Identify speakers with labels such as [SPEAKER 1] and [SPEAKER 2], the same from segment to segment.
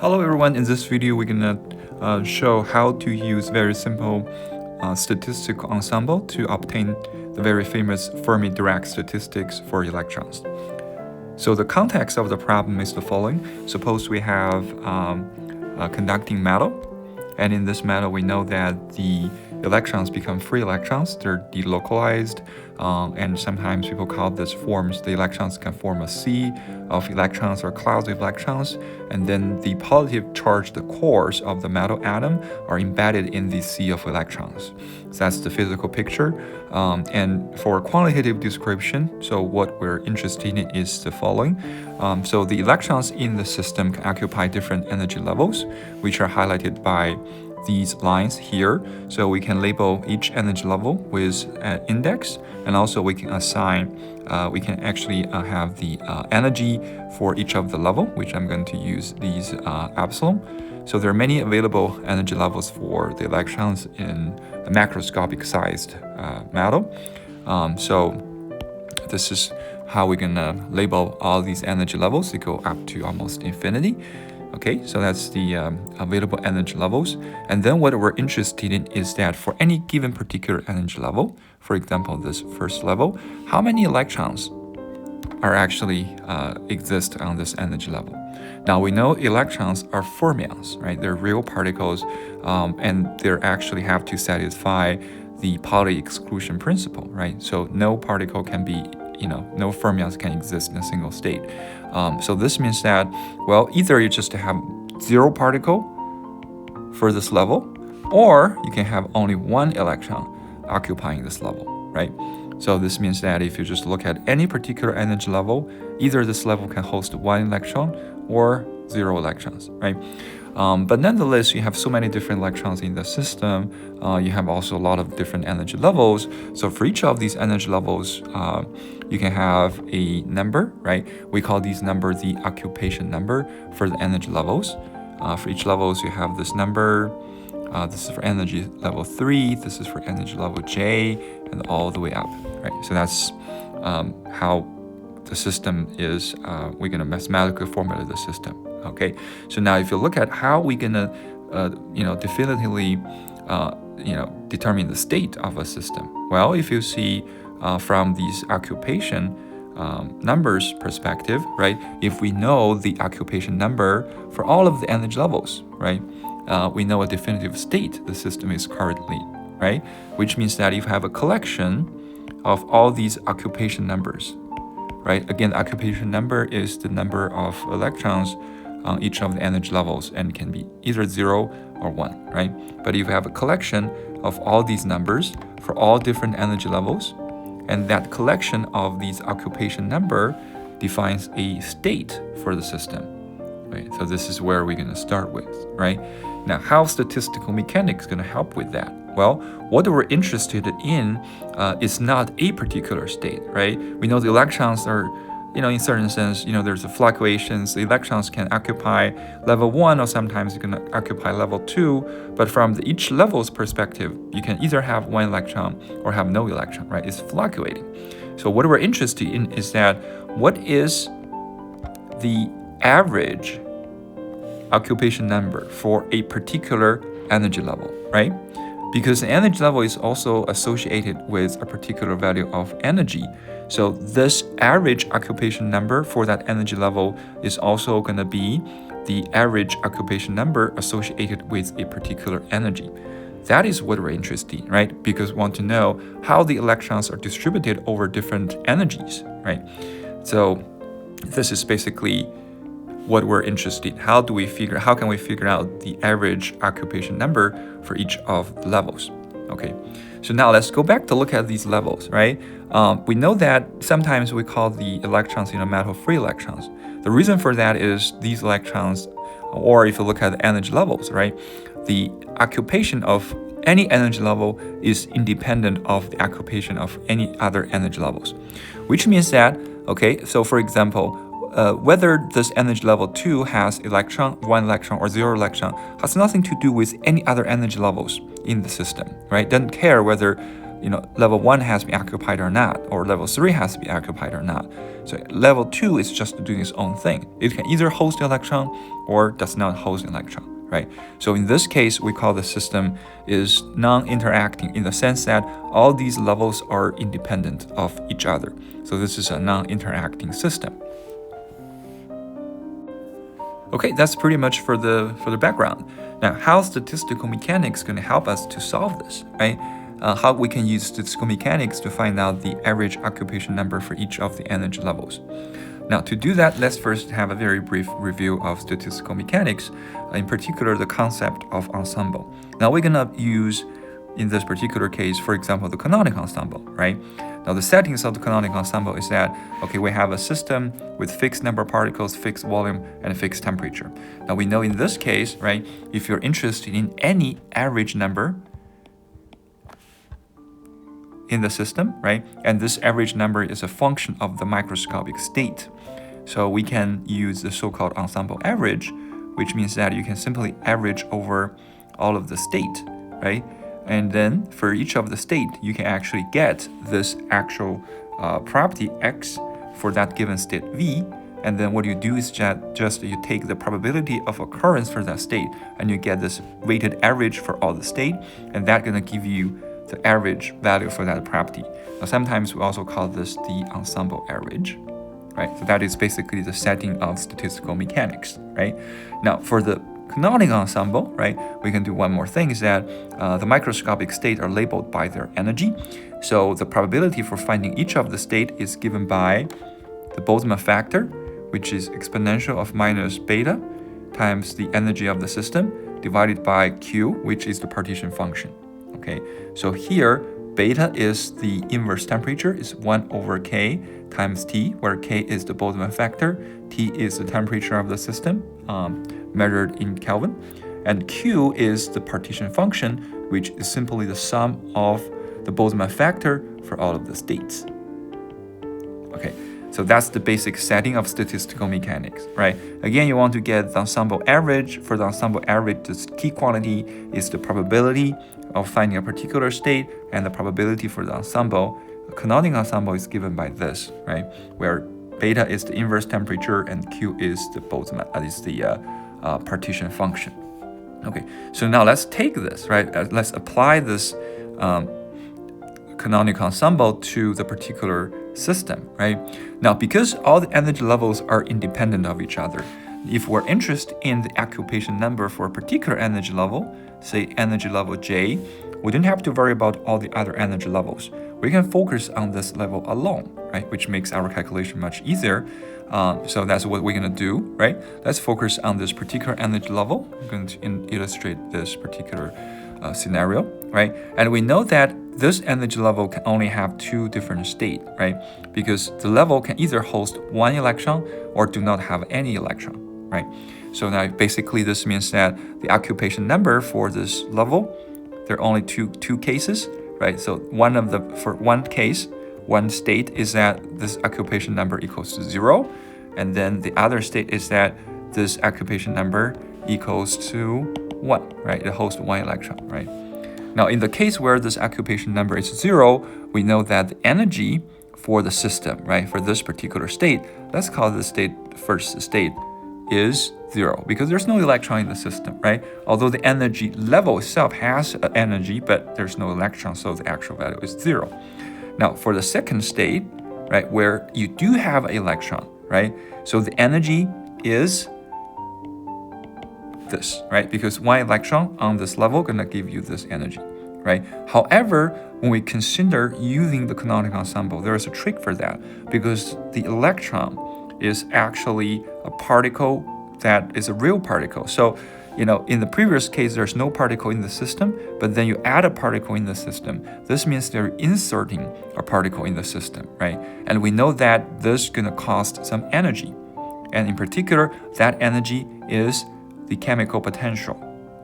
[SPEAKER 1] Hello everyone, in this video we're gonna show how to use very simple statistical ensemble to obtain the very famous Fermi-Dirac statistics for electrons. So the context of the problem is the following. Suppose we have a conducting metal, and in this metal we know that the electrons become free electrons, they're delocalized, and sometimes people call this forms, the electrons can form a sea of electrons or clouds of electrons, and then the positive charged cores of the metal atom are embedded in the sea of electrons. So that's the physical picture. And for quantitative description, so what we're interested in is the following. So the electrons in the system can occupy different energy levels, which are highlighted by these lines here. So we can label each energy level with an index, and also we can assign, we can actually have the energy for each of the level, which I'm going to use these epsilon. So there are many available energy levels for the electrons in the macroscopic sized metal. So this is how we're gonna label all these energy levels. They go up to almost infinity. Okay, so that's the available energy levels. And then what we're interested in is that for any given particular energy level, for example, this first level, how many electrons are actually exist on this energy level? Now we know electrons are fermions, right? They're real particles, and they actually have to satisfy the Pauli exclusion principle, right? So no particle can be, no fermions can exist in a single state. So this means that, well, either you just have zero particle for this level, or you can have only one electron occupying this level, right? So this means that if you just look at any particular energy level, either this level can host one electron or zero electrons, right? But nonetheless, you have so many different electrons in the system. You have also a lot of different energy levels. So for each of these energy levels, you can have a number, right? We call these number the occupation number for the energy levels. For each levels, you have this number. This is for energy level 3. This is for energy level J, and all the way up, right? So that's how the system is. We're gonna mathematically formulate the system. Okay, so now if you look at how we're gonna, definitively, determine the state of a system. Well, if you see from these occupation numbers perspective, right? If we know the occupation number for all of the energy levels, right? We know a definitive state the system is currently, right? Which means that if you have a collection of all these occupation numbers, right? Again, occupation number is the number of electrons on each of the energy levels, and can be either 0 or 1, right? But if you have a collection of all these numbers for all different energy levels, and that collection of these occupation number defines a state for the system, right? So this is where we're gonna start with, right? Now, how statistical mechanics is gonna help with that? Well, what we're interested in is not a particular state, right? We know the electrons are, in certain sense, there's a fluctuations. The electrons can occupy level 1, or sometimes you can occupy level 2. But from each level's perspective, you can either have one electron or have no electron, right? It's fluctuating. So what we're interested in is that what is the average occupation number for a particular energy level, right? Because the energy level is also associated with a particular value of energy. So this average occupation number for that energy level is also going to be the average occupation number associated with a particular energy. That is what we're interested in, right? Because we want to know how the electrons are distributed over different energies, right? So this is basically what we're interested in. How can we figure out the average occupation number for each of the levels? Okay, so now let's go back to look at these levels, right? We know that sometimes we call the electrons in a metal free electrons. The reason for that is these electrons, or if you look at the energy levels, right? The occupation of any energy level is independent of the occupation of any other energy levels, which means that, okay, so for example, whether this energy level 2 has electron, 1 electron, or 0 electron has nothing to do with any other energy levels in the system, right? Doesn't care whether, level 1 has to be occupied or not, or level 3 has to be occupied or not. So level 2 is just doing its own thing. It can either host the electron or does not host the electron, right? So in this case, we call the system is non-interacting in the sense that all these levels are independent of each other. So this is a non-interacting system. Okay, that's pretty much for the background. Now, how statistical mechanics going to help us to solve this, right? How we can use statistical mechanics to find out the average occupation number for each of the energy levels. Now, to do that, let's first have a very brief review of statistical mechanics, in particular the concept of ensemble. Now, we're gonna use, in this particular case, for example, the canonic ensemble, right? Now, the settings of the canonic ensemble is that, okay, we have a system with fixed number of particles, fixed volume, and fixed temperature. Now, we know in this case, right, if you're interested in any average number in the system, right, and this average number is a function of the microscopic state, so we can use the so-called ensemble average, which means that you can simply average over all of the state, right? And then for each of the state, you can actually get this actual property X for that given state V. And then what you do is just you take the probability of occurrence for that state, and you get this weighted average for all the state, and that's gonna give you the average value for that property. Now, sometimes we also call this the ensemble average, right? So that is basically the setting of statistical mechanics, right? Now, for the canonic ensemble, right, we can do one more thing, is that the microscopic state are labeled by their energy. So the probability for finding each of the state is given by the Boltzmann factor, which is exponential of minus beta times the energy of the system divided by Q, which is the partition function. Okay, so here beta is the inverse temperature, is 1 over K times T, where K is the Boltzmann factor, T is the temperature of the system measured in Kelvin, and Q is the partition function, which is simply the sum of the Boltzmann factor for all of the states. Okay, so that's the basic setting of statistical mechanics, right? Again, you want to get the ensemble average. For the ensemble average, the key quantity is the probability of finding a particular state, and the probability for the ensemble, the canonic ensemble, is given by this, right? Where beta is the inverse temperature and Q is the Boltzmann, is the partition function. Okay, so now let's take this, right? Let's apply this canonic ensemble to the particular system, right? Now, because all the energy levels are independent of each other, if we're interested in the occupation number for a particular energy level, say energy level J, we don't have to worry about all the other energy levels. We can focus on this level alone, right? Which makes our calculation much easier. So that's what we're gonna do, right? Let's focus on this particular energy level. I'm going to illustrate this particular scenario, right? And we know that this energy level can only have two different states, right? Because the level can either host one electron or do not have any electron, right? So now basically this means that the occupation number for this level, there are only two cases, right? So for one case, one state is that this occupation number equals to 0, and then the other state is that this occupation number equals to 1, right? It hosts one electron, right? Now, in the case where this occupation number is 0, we know that the energy for the system, right, for this particular state, let's call this first state, is 0, because there's no electron in the system, right? Although the energy level itself has energy, but there's no electron, so the actual value is 0. Now, for the second state, right, where you do have an electron, right, so the energy is this, right? Because one electron on this level gonna give you this energy, right? However, when we consider using the canonic ensemble, there is a trick for that, because the electron is actually a particle that is a real particle. So, in the previous case, there's no particle in the system, but then you add a particle in the system. This means they're inserting a particle in the system, right? And we know that this is gonna cost some energy. And in particular, that energy is the chemical potential,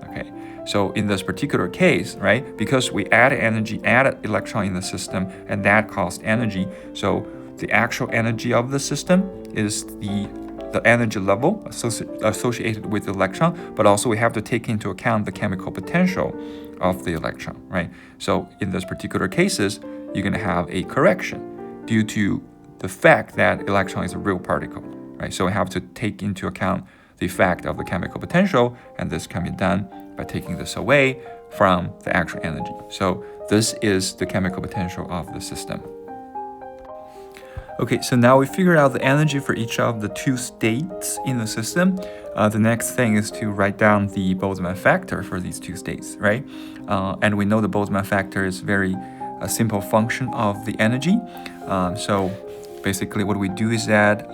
[SPEAKER 1] okay? So in this particular case, right, because we added electron in the system, and that cost energy, so the actual energy of the system is the the energy level associated with the electron, but also we have to take into account the chemical potential of the electron, right? So in those particular cases, you're going to have a correction due to the fact that electron is a real particle, right? So we have to take into account the effect of the chemical potential, and this can be done by taking this away from the actual energy. So this is the chemical potential of the system. Okay, so now we figured out the energy for each of the two states in the system. The next thing is to write down the Boltzmann factor for these two states, right? And we know the Boltzmann factor is a simple function of the energy. So basically what we do is that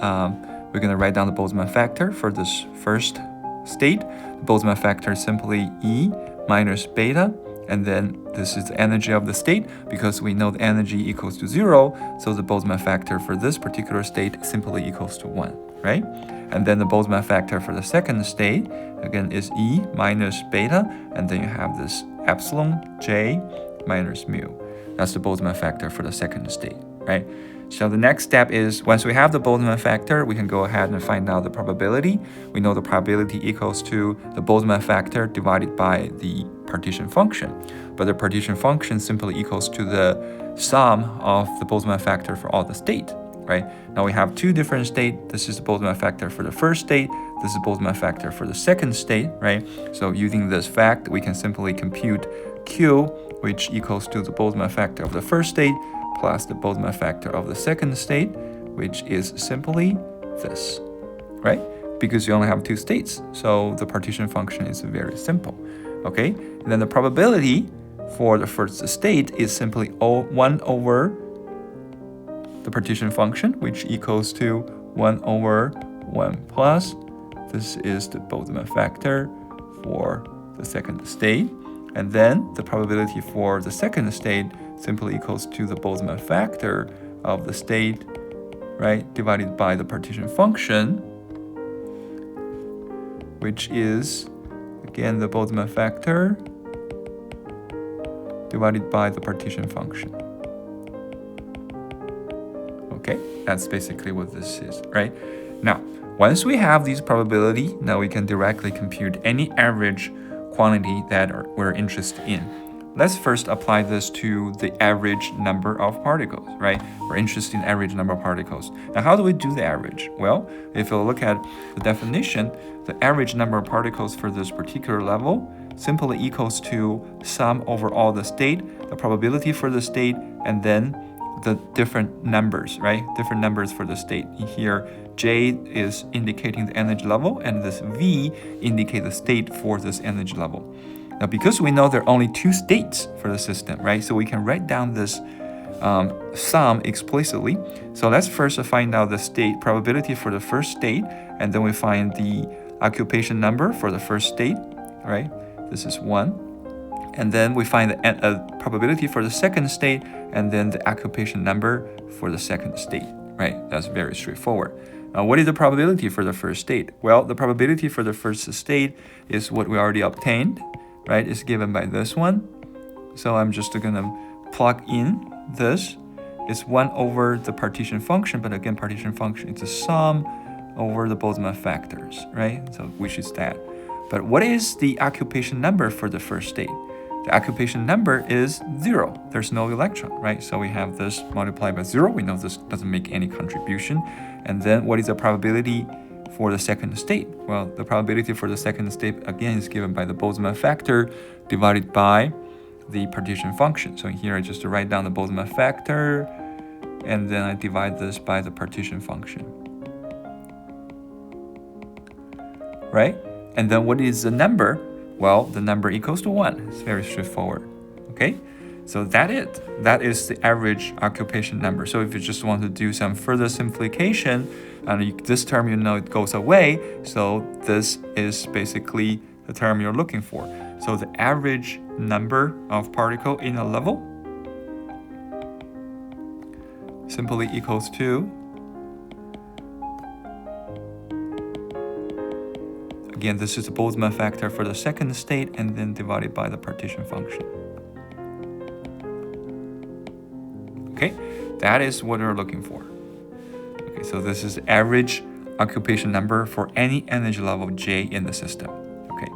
[SPEAKER 1] we're going to write down the Boltzmann factor for this first state. The Boltzmann factor is simply E minus beta, and then this is the energy of the state. Because we know the energy equals to 0, so the Boltzmann factor for this particular state simply equals to 1, right? And then the Boltzmann factor for the second state, again, is E minus beta, and then you have this epsilon J minus mu. That's the Boltzmann factor for the second state, right? So the next step is, once we have the Boltzmann factor, we can go ahead and find out the probability. We know the probability equals to the Boltzmann factor divided by the partition function. But the partition function simply equals to the sum of the Boltzmann factor for all the state, right? Now we have two different states. This is the Boltzmann factor for the first state. This is the Boltzmann factor for the second state, right? So using this fact, we can simply compute Q, which equals to the Boltzmann factor of the first state plus the Boltzmann factor of the second state, which is simply this, right? Because you only have two states, so the partition function is very simple, okay? And then the probability for the first state is simply 1 over the partition function, which equals to 1 over 1 plus. This is the Boltzmann factor for the second state. And then the probability for the second state simply equals to the Boltzmann factor of the state, right, divided by the partition function, which is, again, the Boltzmann factor divided by the partition function. Okay, that's basically what this is, right? Now, once we have these probability, now we can directly compute any average quantity that we're interested in. Let's first apply this to the average number of particles, right? We're interested in average number of particles. Now, how do we do the average? Well, if you look at the definition, the average number of particles for this particular level simply equals to sum over all the state, the probability for the state, and then the different numbers, right? Different numbers for the state. Here, J is indicating the energy level, and this V indicates the state for this energy level. Now, because we know there are only two states for the system, right? So we can write down this sum explicitly. So let's first find out the state probability for the first state, and then we find the occupation number for the first state, right? This is 1. And then we find the probability for the second state, and then the occupation number for the second state, right? That's very straightforward. Now, what is the probability for the first state? Well, the probability for the first state is what we already obtained, right? It's given by this one. So I'm just going to plug in this. It's 1 over the partition function, but again, partition function is a sum over the Boltzmann factors, right? So which is that. But what is the occupation number for the first state? The occupation number is 0. There's no electron, right? So we have this multiplied by 0. We know this doesn't make any contribution. And then what is the probability for the second state? Well, the probability for the second state, again, is given by the Boltzmann factor divided by the partition function. So here I just write down the Boltzmann factor, and then I divide this by the partition function, right? And then what is the number? Well, the number equals to 1. It's very straightforward, okay? So that is the average occupation number. So if you just want to do some further simplification, and this term, you know, it goes away. So this is basically the term you're looking for. So the average number of particle in a level simply equals to, again, this is the Boltzmann factor for the second state, and then divided by the partition function. Okay, that is what we're looking for. Okay, so this is average occupation number for any energy level J in the system. Okay.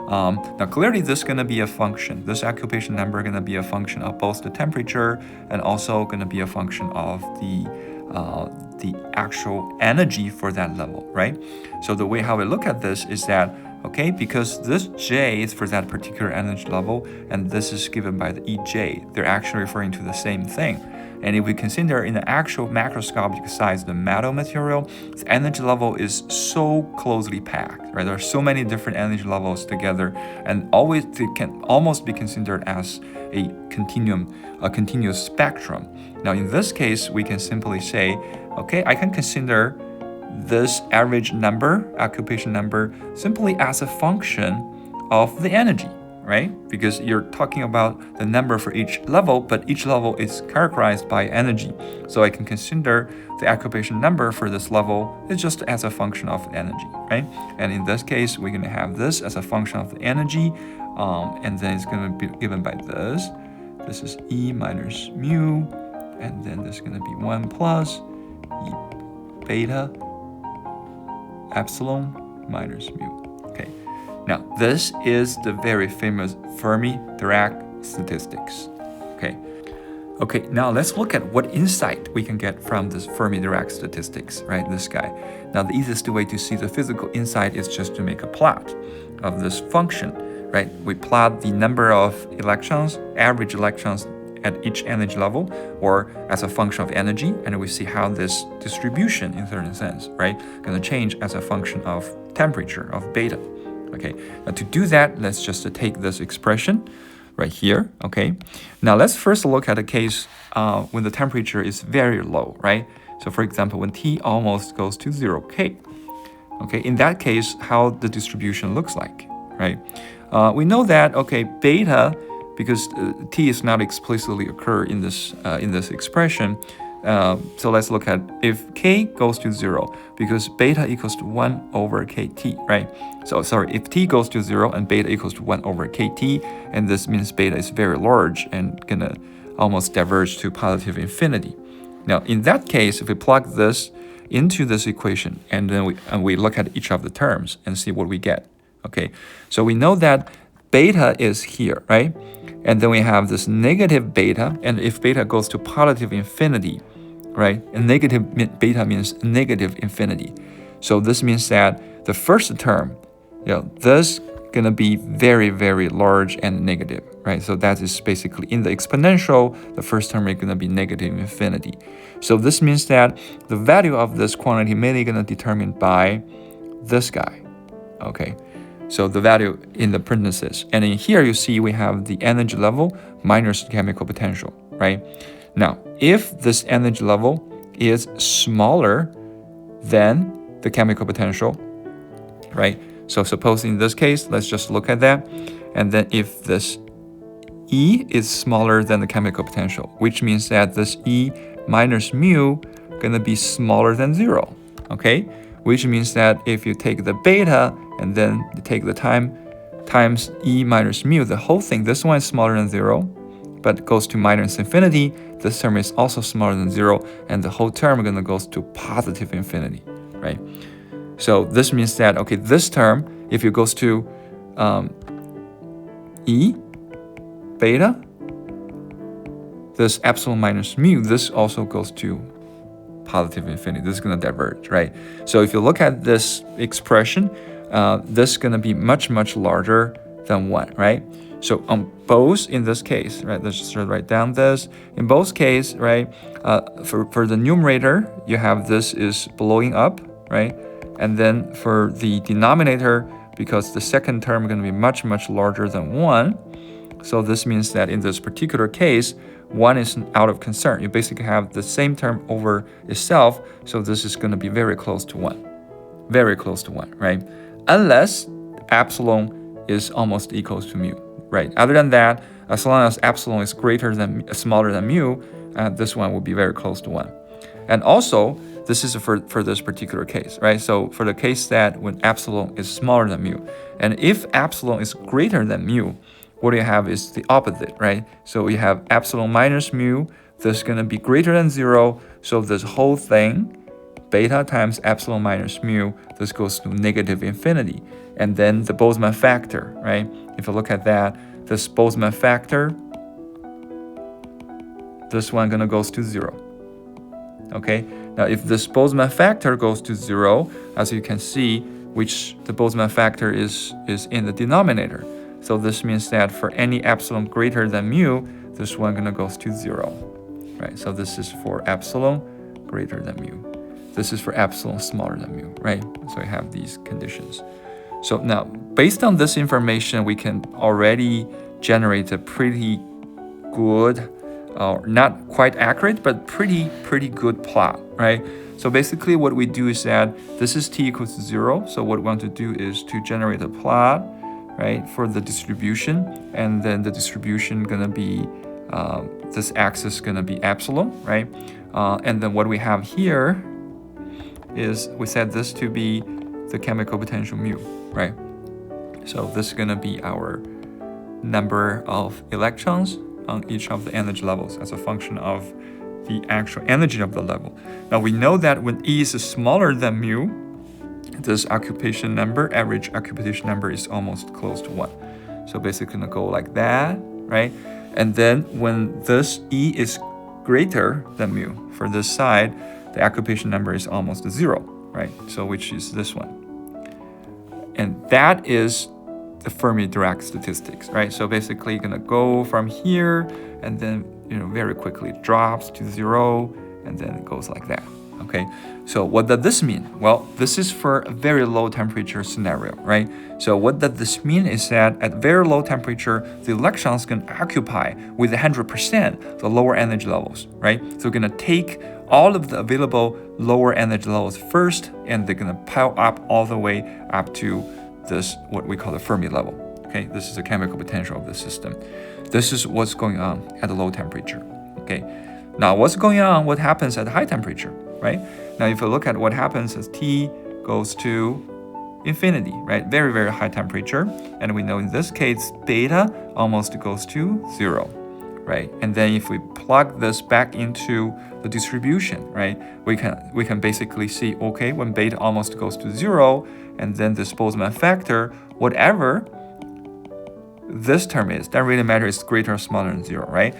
[SPEAKER 1] Now clearly this is going to be a function. This occupation number is going to be a function of both the temperature and also going to be a function of the actual energy for that level, right? So the way how we look at this is that, okay, because this J is for that particular energy level and this is given by the EJ, they're actually referring to the same thing. And if we consider in the actual macroscopic size, the metal material, the energy level is so closely packed, right? There are so many different energy levels together, and always it can almost be considered as a continuous spectrum. Now, in this case, we can simply say, okay, I can consider this average number, occupation number, simply as a function of the energy, right? Because you're talking about the number for each level, but each level is characterized by energy. So I can consider the occupation number for this level is just as a function of energy, right? And in this case, we're going to have this as a function of the energy, and then it's going to be given by this. This is E minus mu, and then this is going to be 1 plus E beta epsilon minus mu. Okay. Now, this is the very famous Fermi-Dirac statistics. Okay, now let's look at what insight we can get from this Fermi-Dirac statistics, right? This guy. Now, the easiest way to see the physical insight is just to make a plot of this function, right? We plot the number of electrons, average electrons at each energy level, or as a function of energy, and we see how this distribution, in a certain sense, right, gonna change as a function of temperature, of beta. Okay, now to do that, let's just take this expression right here, okay? Now let's first look at a case when the temperature is very low, right? So for example, when T almost goes to 0 K, okay? In that case, how the distribution looks like, right? We know that, okay, beta, because T is not explicitly occur in this expression, so let's look at if K goes to 0, because beta equals to 1 over KT, right? So sorry, if T goes to 0 and beta equals to 1 over KT, and this means beta is very large and gonna almost diverge to positive infinity. Now, in that case, if we plug this into this equation, and then we look at each of the terms and see what we get, okay? So we know that beta is here, right? And then we have this negative beta, and if beta goes to positive infinity, right? And negative beta means negative infinity. So this means that the first term, this gonna be very, very large and negative, right? So that is basically in the exponential, the first term is gonna be negative infinity. So this means that the value of this quantity mainly gonna be determined by this guy, okay? So the value in the parentheses. And in here you see we have the energy level minus the chemical potential, right? Now, if this energy level is smaller than the chemical potential, right? So suppose in this case, let's just look at that. And then if this E is smaller than the chemical potential, which means that this E minus mu gonna be smaller than 0, okay? Which means that if you take the beta and then you take the time times E minus mu, the whole thing, this one is smaller than 0, but goes to minus infinity. This term is also smaller than 0, and the whole term gonna goes to positive infinity, right? So this means that, okay, this term, if it goes to E beta, this epsilon minus mu, this also goes to positive infinity. This is going to diverge, right? So if you look at this expression, this is going to be much, much larger than 1, right? So on both, in this case, right, let's just write down this. In both cases, right, for the numerator, you have this is blowing up, right? And then for the denominator, because the second term is going to be much, much larger than 1, so this means that in this particular case, 1 is out of concern. You basically have the same term over itself, so this is going to be very close to 1. Very close to 1, right? Unless epsilon is almost equals to mu, right? Other than that, as long as epsilon is smaller than mu, this one will be very close to 1. And also, this is for this particular case, right? So for the case that when epsilon is smaller than mu, and if epsilon is greater than mu, what you have is the opposite, right? So you have epsilon minus mu, this is going to be greater than 0, so this whole thing beta times epsilon minus mu, this goes to negative infinity. And then the Boltzmann factor, right? If you look at that, this Boltzmann factor, this one gonna goes to 0. Okay, now if this Boltzmann factor goes to 0, as you can see, which the Boltzmann factor is in the denominator. So this means that for any epsilon greater than mu, this one gonna goes to 0, right? So this is for epsilon greater than mu. This is for epsilon smaller than mu, right? So we have these conditions. So now, based on this information, we can already generate a pretty good, not quite accurate, but pretty good plot, right? So basically what we do is that this is t equals to 0. So what we want to do is to generate a plot, right, for the distribution. And then the distribution gonna be, this axis gonna be epsilon, right? And then what we have here is we set this to be the chemical potential mu, right? So this is gonna be our number of electrons on each of the energy levels as a function of the actual energy of the level. Now we know that when E is smaller than mu, this occupation number, average occupation number, is almost close to 1. So basically gonna go like that, right? And then when this E is greater than mu, for this side, the occupation number is almost 0, right? So which is this one. And that is the Fermi-Dirac statistics, right? So basically you're gonna go from here and then, very quickly it drops to 0 and then it goes like that, okay? So what does this mean? Well, this is for a very low temperature scenario, right? So what does this mean is that at very low temperature, the electrons can occupy with 100% the lower energy levels, right? So we're gonna take all of the available lower energy levels first, and they're gonna pile up all the way up to this, what we call the Fermi level. Okay, this is the chemical potential of the system. This is what's going on at a low temperature. Okay, now what's going on? What happens at high temperature, right? Now, if you look at what happens as T goes to infinity, right? Very high temperature, and we know in this case beta almost goes to 0, right? And then if we plug this back into the distribution, right, we can basically see, okay, when beta almost goes to 0, and then this Boltzmann factor, whatever this term is, doesn't really matter, it's greater or smaller than 0, right?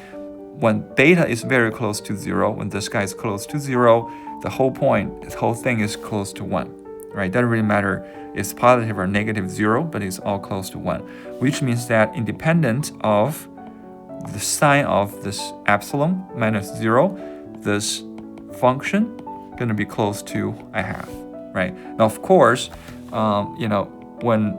[SPEAKER 1] When beta is very close to 0, when this guy is close to 0, the whole thing is close to 1, right? Doesn't really matter it's positive or negative 0, but it's all close to 1, which means that independent of the sign of this epsilon minus 0, this function gonna be close to a half, right? Now, of course, when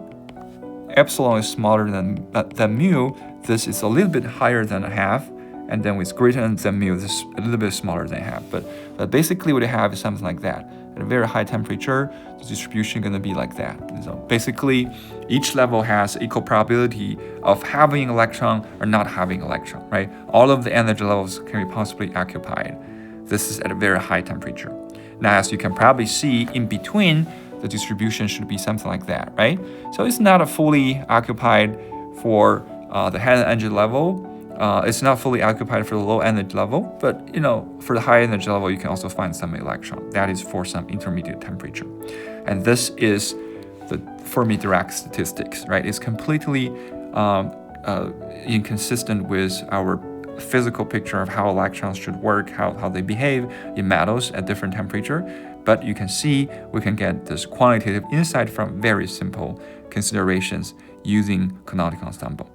[SPEAKER 1] epsilon is smaller than mu, this is a little bit higher than a half, and then with greater than mu, this is a little bit smaller than a half. But basically what you have is something like that. At a very high temperature, the distribution gonna be like that. So basically, each level has equal probability of having an electron or not having an electron, right? All of the energy levels can be possibly occupied. This is at a very high temperature. Now, as you can probably see, in between, the distribution should be something like that, right? So it's not a fully occupied for the high energy level. It's not fully occupied for the low energy level, but for the high energy level, you can also find some electron. That is for some intermediate temperature. And this is the Fermi-Dirac statistics, right? It's completely inconsistent with our physical picture of how electrons should work, how they behave in metals at different temperature. But you can see we can get this quantitative insight from very simple considerations using canonical ensemble.